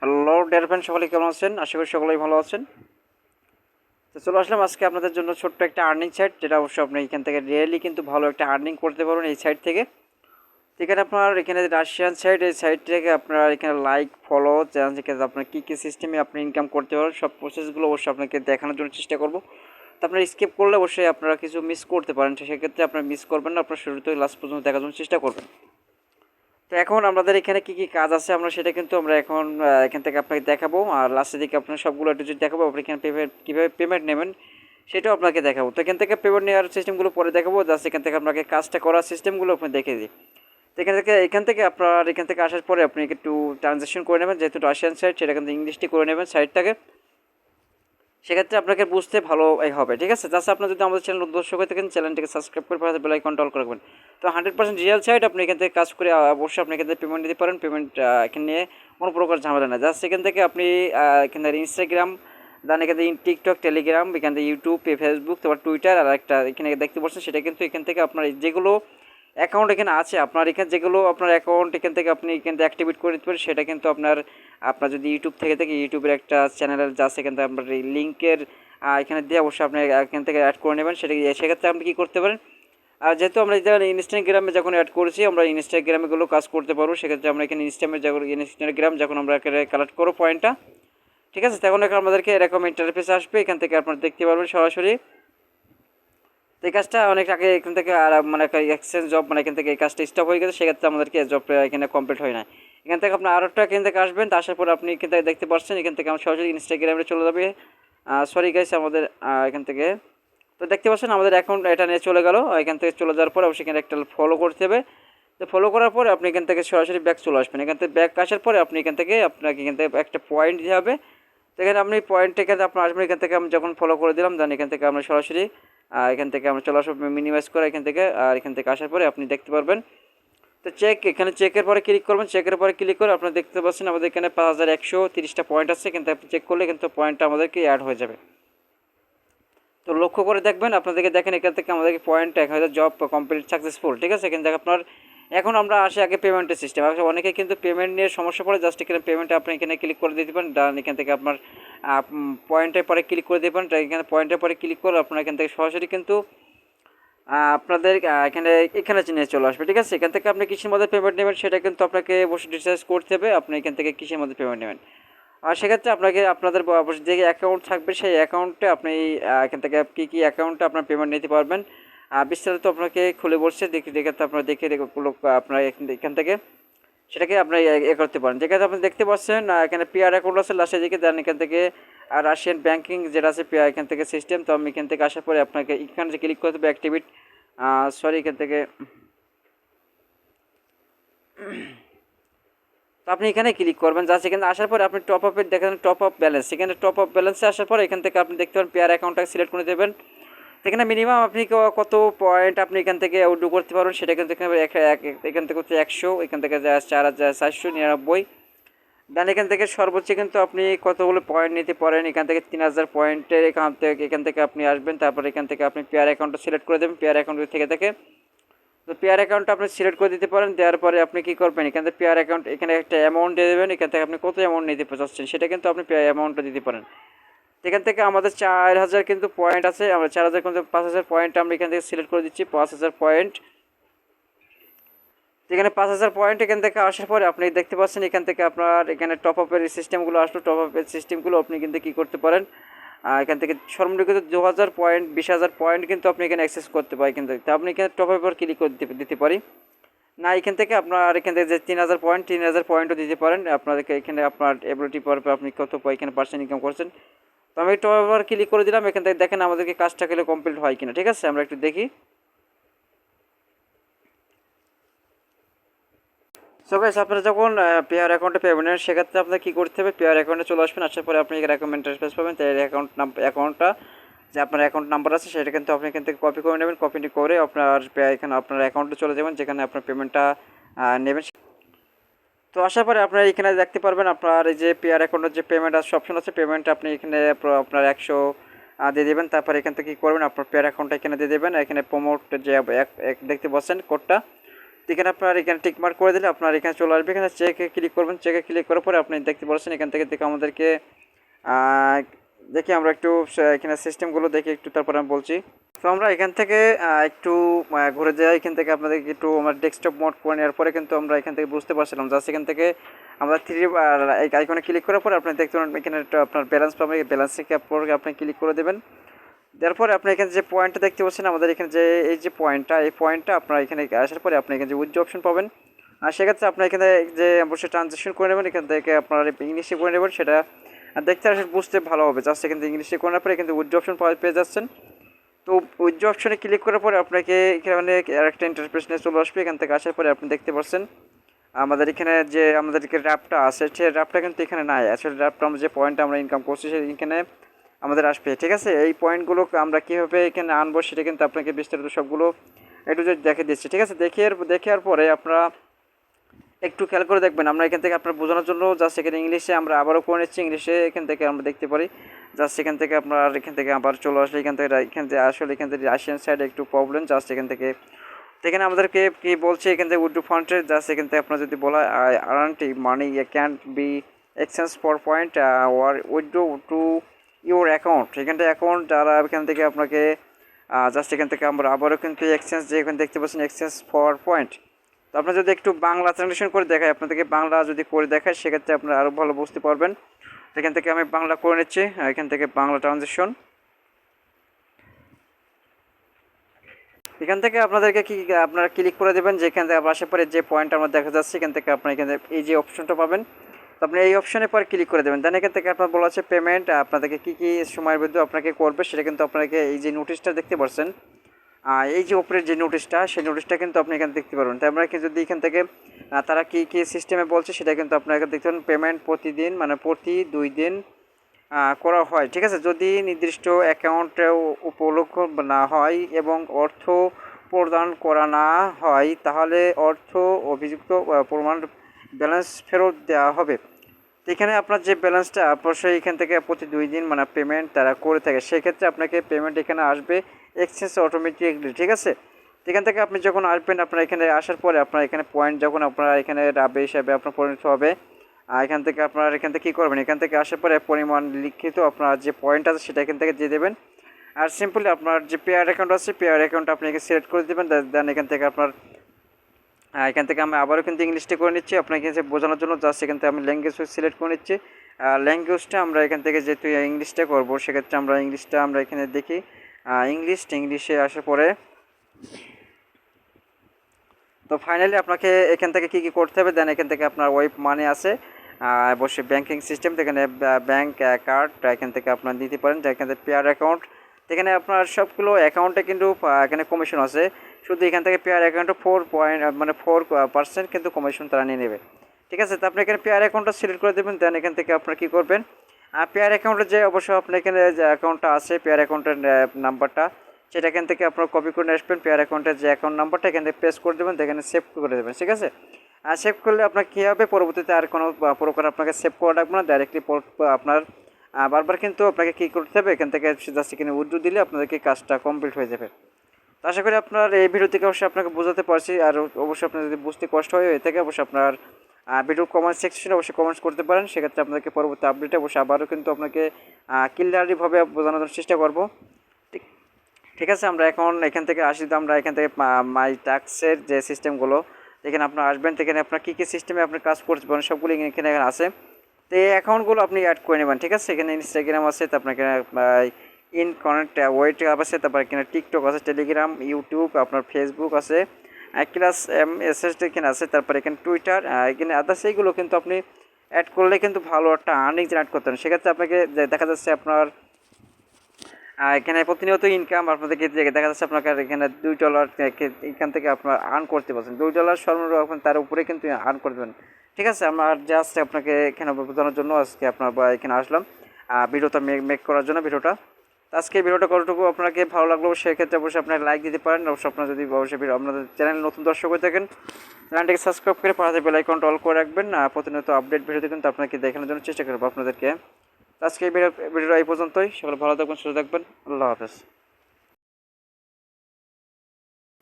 Hello dear friend, সকলে কেমন আছেন? আশা করি সকলেই ভালো আছেন। তো চলে আসলাম আজকে আপনাদের জন্য ছোট্ট একটা আর্নিং সাইট, যেটা অবশ্যই আপনি এখান থেকে রিয়েলি কিন্তু ভালো একটা আর্নিং করতে পারবেন এই সাইট থেকে। এখানে আপনার এখানে রাশিয়ান সাইট, এই সাইট থেকে আপনার এখানে লাইক ফলো যেখানে আপনার কী কী সিস্টেমে আপনি ইনকাম করতে পারবেন সব প্রসেসগুলো অবশ্যই আপনাকে দেখানোর জন্য চেষ্টা করব। তো আপনার স্কিপ করলে অবশ্যই আপনারা কিছু মিস করতে পারেন, সেক্ষেত্রে আপনার মিস করবেন না, আপনার শুরু থেকে লাস্ট পর্যন্ত দেখার জন্য চেষ্টা করবেন। তো এখন আমাদের এখানে কি কি কাজ আছে আমরা সেটা কিন্তু আমরা এখন এখান থেকে আপনাকে দেখাবো, আর লাস্টের দিকে আপনার সবগুলো একটু যদি দেখাবো আপনি এখানে পেমেন্ট কীভাবে পেমেন্ট নেবেন সেটাও আপনাকে দেখাবো। তো এখান থেকে পেমেন্ট নেওয়ার সিস্টেমগুলো পরে দেখাবো, জাস্ট এখান থেকে আপনাকে কাজটা করার সিস্টেমগুলো আপনি দেখে দিই। তো এখান থেকে আপনার এখান থেকে আসার পরে আপনি একটু ট্রানজ্যাকশন করে নেবেন, যেহেতু রাশিয়ান সাইট সেটা কিন্তু ইংলিশটি করে নেবেন সাইটটাকে, সেক্ষেত্রে আপনাকে বুঝতে ভালো হবে। ঠিক আছে, জাস্ট আপনার যদি আমাদের চ্যানেল দর্শক হয়ে থাকেন চ্যানেলটিকে সাবস্ক্রাইব করে পাশে বেল আইকনটা অল করবেন। তো 100% রিয়েল সাইট, আপনি এখান থেকে কাজ করে অবশ্যই আপনি এখান থেকে পেমেন্ট দিতে পারেন। পেমেন্ট এখানে নিয়ে কোনো প্রকার ঝামেলা না, জাস্ট এখান থেকে আপনি এখানে ইনস্টাগ্রাম দেন, এখান থেকে টিকটক, টেলিগ্রাম, এখান থেকে ইউটিউব, ফেসবুক, তারপর টুইটার, আর একটা এখানে দেখতে পাচ্ছেন সেটা কিন্তু এখান থেকে আপনার যেগুলো অ্যাকাউন্ট এখানে আছে, আপনার এখানে যেগুলো আপনার অ্যাকাউন্ট এখান থেকে আপনি এখান থেকে অ্যাক্টিভেট করে দিতে পারেন, সেটা কিন্তু আপনার আপনার যদি ইউটিউব থেকে ইউটিউবের একটা চ্যানেলের জাস্ট এখান থেকে আপনার লিঙ্কের এখানে দিয়ে অবশ্যই আপনি এখান থেকে অ্যাড করে নেবেন। সেক্ষেত্রে আপনি কী করতে পারেন, আর যেহেতু আমরা ইনস্টাগ্রামে যখন অ্যাড করেছি আমরা ইনস্টাগ্রামেগুলো কাজ করতে পারবো, সেক্ষেত্রে আমরা এখানে ইনস্টাগ্রাম যখন আমরা এখানে কালেক্ট করবো পয়েন্টটা, ঠিক আছে, তখন এখানে আমাদেরকে এরকম ইন্টারফেস আসবে, এখান থেকে আপনারা দেখতে পারবেন সরাসরি। তো এই কাজটা অনেক আগে এখান থেকে আর মানে এক্সচেঞ্জ জব মানে এখান থেকে এই কাজটা স্টপ হয়ে গেছে, সেক্ষেত্রে আমাদেরকে জবটা এখানে কমপ্লিট হয় না। এখান থেকে আপনার আরও একটা এখান থেকে আসবেন, তো আসার পর আপনি এখান থেকে দেখতে পাচ্ছেন এখান থেকে আমার সরাসরি ইনস্টাগ্রামে চলে যাবে। সরি গাইস, আমাদের এখান থেকে তো দেখতে পাচ্ছেন আমাদের অ্যাকাউন্ট এটা নিয়ে চলে গেল। এখান থেকে চলে যাওয়ার পরে অবশ্যই এখানে একটা ফলো করতে হবে। তো ফলো করার পরে আপনি এখান থেকে সরাসরি ব্যাক চলে আসবেন। এখান থেকে ব্যাক আসার পরে আপনি আপনাকে এখান থেকে একটা পয়েন্ট দিতে হবে। তো এখানে আপনি পয়েন্ট এখানে আপনার আসবেন, এখান থেকে আমি যখন ফলো করে দিলাম দেন এখান থেকে আমরা সরাসরি এখান থেকে আমরা চলে আসবো মিনিমাইজ করে এখান থেকে, আর এখান থেকে আসার পরে আপনি দেখতে পারবেন। তো এখানে চেকের পরে ক্লিক করবেন, চেকের পরে ক্লিক করে আপনারা দেখতে পাচ্ছেন আমাদের এখানে 5130টা পয়েন্ট আছে, কিন্তু আপনি চেক করলে কিন্তু পয়েন্টটা আমাদেরকে অ্যাড হয়ে যাবে। তো লক্ষ্য করে দেখবেন আপনাদেরকে, দেখেন এখান থেকে আমাদেরকে পয়েন্ট 1000 জব কমপ্লিট সাকসেসফুল। ঠিক আছে, এখান থেকে আপনার এখন আমরা আসি আগে পেমেন্টের সিস্টেম। অনেকে কিন্তু পেমেন্ট নিয়ে সমস্যা পড়ে, জাস্ট এখানে পেমেন্টে আপনি এখানে ক্লিক করে দিতে পারেন, ডান এখান থেকে আপনার পয়েন্টের পরে ক্লিক করে দেবেন। এখানে পয়েন্টের পরে ক্লিক করলে আপনার এখান থেকে সরাসরি কিন্তু আপনাদের এখানে এখানে নিয়ে চলে আসবে। ঠিক আছে, এখান থেকে আপনি কিসের মধ্যে পেমেন্ট নেবেন সেটা কিন্তু আপনাকে অবশ্যই ডিসাইড করতে হবে, আপনি এখান থেকে কিসের মধ্যে পেমেন্ট নেবেন। আর সেক্ষেত্রে আপনাদের যে অ্যাকাউন্ট থাকবে সেই অ্যাকাউন্টে আপনি এখান থেকে কী কী অ্যাকাউন্টে আপনার পেমেন্ট নিতে পারবেন বিস্তারিত আপনাকে খুলে বলছে, দেখে আপনারা দেখে আপনারা এখান থেকে সেটাকে আপনার করতে পারেন। যেখানে আপনি দেখতে পাচ্ছেন এখানে পিআর অ্যাকাউন্ট আছে লাস্টের দিকে, দেন এখান থেকে রাশিয়ান ব্যাঙ্কিং যেটা আছে এখান থেকে সিস্টেম। তো আমি এখান থেকে আসার পরে আপনাকে এখানে যে ক্লিক করতে হবে অ্যাক্টিভেট, সরি এখান থেকে তো আপনি এখানে ক্লিক করবেন, জাস্ট এখানে আসার পরে আপনি টপ আপের দেখেন টপ আপ ব্যালেন্স, এখানে টপ আপ ব্যালেন্সে আসার পরে এখান থেকে আপনি দেখতে পারেন পেয়ার অ্যাকাউন্টটা সিলেক্ট করে দেবেন। এখানে মিনিমাম আপনি কত পয়েন্ট আপনি এখান থেকে উইথড্র করতে পারবেন সেটা কিন্তু এখান থেকে হচ্ছে 100, এখান থেকে 4499, দেন এখান থেকে সর্বোচ্চ কিন্তু আপনি কতগুলো পয়েন্ট নিতে পারেন, এখান থেকে 3000 পয়েন্টের এখান থেকে আপনি আসবেন। তারপর এখান থেকে আপনি পেয়ার অ্যাকাউন্টটা সিলেক্ট করে দেবেন, পেয়ার অ্যাকাউন্ট থেকে তো পেয়ার অ্যাকাউন্টটা আপনি সিলেক্ট করে দিতে পারেন। দেওয়ার পরে আপনি কী করবেন, এখান থেকে পেয়ার অ্যাকাউন্ট এখানে একটা অ্যামাউন্ট দিয়ে দেবেন, এখান থেকে আপনি কত অ্যামাউন্ট নিতে চাচ্ছেন সেটা কিন্তু আপনি পেয়ার অ্যামাউন্টটা দিতে পারেন। এখান থেকে আমাদের 4000 কিন্তু পয়েন্ট আছে, আমরা 4000 কিন্তু 5000 পয়েন্ট আমরা এখান থেকে সিলেক্ট করে দিচ্ছি 5000 পয়েন্ট। এখানে 5000 পয়েন্ট এখান থেকে আসার পরে আপনি দেখতে পাচ্ছেন এখান থেকে আপনার এখানে টপ আপের সিস্টেমগুলো আসলো, টপ আপের সিস্টেমগুলো আপনি কিন্তু কী করতে পারেন, এখান থেকে সর্বনিম্ন কিন্তু 2000 পয়েন্ট 20000 পয়েন্ট কিন্তু আপনি এখানে অ্যাক্সেস করতে পারেন। কিন্তু আপনি এখানে টপ আপের ক্লিক করে দিতে পারি না, এখান থেকে আপনার এখান থেকে যে 3000 পয়েন্ট 3000 পয়েন্টও দিতে পারেন। আপনাদেরকে এখানে আপনার এবিলিটি পর আপনি কত এখানে পার্সেন্ট ইনকাম করছেন। তো আমি টপ আপের ক্লিক করে দিলাম, এখান থেকে দেখেন আমাদেরকে কাজটা খেলে কমপ্লিট হয় কিনা। ঠিক আছে, আমরা একটু দেখি। সো গাইস, আপনারা যখন পেয়ার অ্যাকাউন্টে পেমেন্ট নেন সেক্ষেত্রে আপনার কী করতে হবে, পেয়ার অ্যাকাউন্টে চলে আসবেন, আসার পরে আপনি এরকম ইন্টারফেস পাবেন। তাই অ্যাকাউন্টটা যে আপনার অ্যাকাউন্ট নাম্বার আছে সেটা কিন্তু আপনি এখান থেকে কপি করে নেবেন, কপি করে আপনার এখানে আপনার অ্যাকাউন্টে চলে যাবেন যেখানে আপনার পেমেন্টটা নেবেন। তো আসার পরে আপনারা এখানে দেখতে পারবেন আপনার এই যে পেয়ার অ্যাকাউন্টের যে পেমেন্ট অপশন আছে, পেমেন্ট আপনি এখানে আপনার 100 দিয়ে দেবেন। তারপর এখান থেকে কী করবেন, আপনার পেয়ার অ্যাকাউন্টটা এখানে দিয়ে দেবেন, এখানে প্রমোট যে দেখতে পাচ্ছেন কোডটা, এখানে আপনার এখানে টিক মার্ক করে দিলে আপনার এখানে চলে আসবে। এখানে চেকে ক্লিক করবেন, চেকে ক্লিক করার পরে আপনি দেখতে পাচ্ছেন এখান থেকে আমাদেরকে দেখি আমরা একটু এখানে সিস্টেমগুলো দেখি একটু, তারপরে আমি বলছি। তো আমরা এখান থেকে একটু ঘুরে যাই। এখান থেকে আপনাদেরকে একটু আমার ডেস্কটপ মোড করে নেওয়ার পরে কিন্তু আমরা এখান থেকে বুঝতে পারছিলাম জাস্ট এখান থেকে আমরা এই আইকনে ক্লিক করার পরে আপনি দেখতে পারেন এখানে আপনার ব্যালেন্স পাবেন। এই ব্যালেন্স থেকে আপনি ক্লিক করে দেবেন। তারপরে আপনি এখানে যে পয়েন্টটা দেখতে পাচ্ছেন আমাদের এখানে যে এই যে পয়েন্টটা, এই পয়েন্টটা আপনার এখানে আসার পরে আপনি এখানে যে উইথড্র অপশন পাবেন। আর সেক্ষেত্রে আপনার এখানে যে অবশ্যই ট্রানজ্যাকশন করে নেবেন। এখান থেকে আপনার ইংলিশে করে নেবেন, সেটা দেখতে আসলে বুঝতে ভালো হবে। জাস্ট এখান থেকে ইংলিশে করার পরে কিন্তু উইথড্র অপশন পেয়ে যাচ্ছেন। তো উইথড্র অপশনে ক্লিক করার পরে আপনাকে এখানে আরেকটা ইন্টারফেস নিয়ে চলে আসবে। এখান থেকে আসার পরে আপনি দেখতে পাচ্ছেন আমাদের এখানে যে আমাদের র্যাপটা আছে, সেই র্যাপটা কিন্তু এখানে নাই। আসলে র্যাপটা আমরা যে পয়েন্ট আমরা ইনকাম করছি সেখানে আমাদের আসবে, ঠিক আছে। এই পয়েন্টগুলো আমরা কীভাবে এখানে আনবো সেটা কিন্তু আপনাকে বিস্তারিত সবগুলো একটু যদি দেখে দিচ্ছি, ঠিক আছে। দেখার পরে আপনারা একটু খেয়াল করে দেখবেন। আমরা এখান থেকে আপনার বোঝানোর জন্য জাস্ট এখানে ইংলিশে আমরা আবারও করে নিচ্ছি। ইংলিশে এখান থেকে আমরা দেখতে পারি জাস্ট এখান থেকে আপনার এখান থেকে আবার চলে আসলে এখান থেকে আসলে এখান থেকে রাশিয়ান সাইডে একটু প্রবলেম। জাস্ট এখান থেকে এখানে আমাদেরকে কি বলছে এখান থেকে উইথড্র ফান্ডের জাস্ট এখান থেকে আপনার যদি বলা earned money can be exchange for point or withdraw to your account. এখানটা অ্যাকাউন্ট যারা এখান থেকে আপনাকে জাস্ট এখান থেকে আমরা আবারও কিন্তু এক্সচেঞ্জ যে এখানে দেখতে পাচ্ছেন এক্সচেঞ্জ ফর পয়েন্ট। তো আপনার যদি একটু বাংলা ট্রান্সলেশন করে দেখায়, আপনাদেরকে বাংলা যদি করে দেখায় সেক্ষেত্রে আপনারা আরও ভালো বুঝতে পারবেন। এখান থেকে আমি বাংলা করে নিচ্ছি। এখান থেকে বাংলা ট্রানজেকশন, এখান থেকে আপনাদেরকে কি আপনারা ক্লিক করে দেবেন যে এখান থেকে আসার পরে যে পয়েন্ট আমরা দেখা যাচ্ছে এখান থেকে আপনার এখানে এই যে অপশনটা পাবেন। তো আপনি এই অপশনে পরে ক্লিক করে দেবেন। দেন এখান থেকে আপনার বলা আছে পেমেন্ট আপনাদেরকে কী সময়ের মধ্যে আপনাকে করবে সেটা কিন্তু আপনাকে এই যে নোটিশটা দেখতে পাচ্ছেন, এই যে উপরের যে নোটিশটা সেই নোটিশটা কিন্তু আপনি এখানে দেখতে পারবেন। তাই আমরা যদি এখান থেকে তারা কী সিস্টেমে বলছে সেটা কিন্তু আপনারা দেখতে পারেন। পেমেন্ট প্রতিদিন মানে প্রতি 2 দিন করা হয়, ঠিক আছে। যদি নির্দিষ্ট অ্যাকাউন্টে উপলব্ধ না হয় এবং অর্থ প্রদান করা না হয় তাহলে অর্থ অভিযুক্ত প্রমাণ ব্যালেন্স ফেরত দেওয়া হবে। এখানে আপনার যে ব্যালেন্সটা অবশ্যই এখান থেকে প্রতি 2 দিন মানে পেমেন্ট তারা করে থাকে, সেক্ষেত্রে আপনাকে পেমেন্ট এখানে আসবে এক্সচেঞ্জ অটোমেটিকলি, ঠিক আছে। এখান থেকে আপনি যখন আসবেন আপনার এখানে আসার পরে আপনার এখানে পয়েন্ট যখন আপনার এখানে রাবে হিসাবে আপনার পরিণত হবে। এখান থেকে আপনার এখান থেকে কী করবেন, এখান থেকে আসার পরে পরিমাণ লিখিত আপনার যে পয়েন্ট আছে সেটা এখান থেকে দিয়ে দেবেন। আর সিম্পলি আপনার যে পেয়ার অ্যাকাউন্ট আছে পেয়ার অ্যাকাউন্ট আপনি এখানে সিলেক্ট করে দেবেন। দেন এখান থেকে আপনার এখান থেকে আমি আবারও কিন্তু ইংলিশটা করে নিচ্ছি আপনাকে বোঝানোর জন্য। জাস্ট এখান থেকে আমি ল্যাঙ্গুয়েজ সিলেক্ট করে নিচ্ছি। ল্যাঙ্গুয়েজটা আমরা এখান থেকে যেহেতু ইংলিশটা করবো সেক্ষেত্রে আমরা ইংলিশটা আমরা এখানে দেখি ইংলিশে আসার পরে তো ফাইনালি আপনাকে এখান থেকে কী করতে হবে। দেন এখান থেকে আপনার ওয়েব মানি আছে অবশ্যই ব্যাঙ্কিং সিস্টেম, এখানে ব্যাঙ্ক কার্ড এখান থেকে আপনার দিতে পারেন। এখান থেকে পেয়ার অ্যাকাউন্ট, এখানে আপনার সবগুলো অ্যাকাউন্টে কিন্তু এখানে কমিশন আছে। শুধু এখান থেকে পেয়ার অ্যাকাউন্টে 4% কিন্তু কমিশন তারা নিয়ে নেবে, ঠিক আছে। তো আপনি এখানে পেয়ার অ্যাকাউন্টটা সিলেক্ট করে দেবেন। দেন এখান থেকে আপনার কী করবেন, পেয়ার অ্যাকাউন্টের যে অবশ্যই আপনার এখানে যে অ্যাকাউন্টটা আছে পেয়ার অ্যাকাউন্টের নাম্বারটা সেটা এখান থেকে আপনার কপি করে নিয়ে আসবেন। পেয়ার অ্যাকাউন্টের যে অ্যাকাউন্ট নাম্বারটা এখানে পেস্ট করে দেবেন, এখানে সেভ করে দেবেন, ঠিক আছে। আর সেভ করলে আপনার কী হবে, পরবর্তীতে আর কোনো প্রকার আপনাকে সেভ করা লাগবে না, ডাইরেক্টলি আপনার বারবার কিন্তু আপনাকে কী করতে হবে এখান থেকে জাস্ট এখানে উইথড্র দিলে আপনাদেরকে কাজটা কমপ্লিট হয়ে যাবে। তো আশা করি আপনার এই ভিডিও থেকে অবশ্যই আপনাকে বোঝাতে পারছি। আর অবশ্যই আপনার যদি বুঝতে কষ্ট হয় এ থেকে অবশ্যই আপনার ভিডিও কমেন্ট সেকশনে অবশ্যই কমেন্টস করতে পারেন। সেক্ষেত্রে আপনাদেরকে পরবর্তী আপডেটে অবশ্যই আবারও কিন্তু আপনাকে ক্লিয়ারলিভাবে বোঝানোর চেষ্টা করব, ঠিক আছে। আমরা এখন এখান থেকে আসি। তো আমরা এখান থেকে মাই টাস্কের যে সিস্টেমগুলো এখানে আপনার আসবেন, এখানে আপনার কী সিস্টেমে আপনি কাজ করতে পারেন সবগুলো এখানে আছে। তো এই অ্যাকাউন্টগুলো আপনি অ্যাড করে নেবেন, ঠিক আছে। এখানে ইনস্টাগ্রাম আছে, তারপর এখানে ইন কানেক্ট ওয়েট আছে, তারপর এখানে টিকটক আছে, টেলিগ্রাম, ইউটিউব, আপনার ফেসবুক আছে, ক্লাস এসএস এখানে আছে, তারপর এখানে টুইটার এখানে আদার্স এইগুলো কিন্তু আপনি অ্যাড করলে কিন্তু ভালো একটা আর্নিং জেনারেট করতে পারেন। সেক্ষেত্রে আপনাকে দেখা যাচ্ছে আপনার এখানে প্রতিনিয়ত ইনকাম আপনাদেরকে দেখা যাচ্ছে আপনাকে এখানে $2 এখান থেকে আপনার আর্ন করতে পারছেন। $2 সর্বনিম্ন তার উপরে কিন্তু আর্ন করতে পারেন, ঠিক আছে। আমার জাস্ট আপনাকে এখানে বোঝানোর জন্য আজকে আপনার এখানে আসলাম ভিডিওটা মেক করার জন্য ভিডিওটা। আজকে ভিডিওটা কতটুকু আপনাকে ভালো লাগলো সেক্ষেত্রে অবশ্যই আপনার লাইক দিতে পারেন। অবশ্যই আপনার যদি অবশ্যই আপনাদের চ্যানেল নতুন দর্শক হয়ে থাকেন চ্যানেলটিকে সাবস্ক্রাইব করে পাশে বেল আইকনটা অল করে রাখবেন। প্রতিনিয়ত আপডেট ভিডিওতে কিন্তু আপনাকে দেখানোর জন্য চেষ্টা করবো আপনাদেরকে। আজকে এই ভিডিওটা এই পর্যন্তই। সকলে ভালো থাকবেন, সুস্থ থাকবেন। আল্লাহ হাফেজ।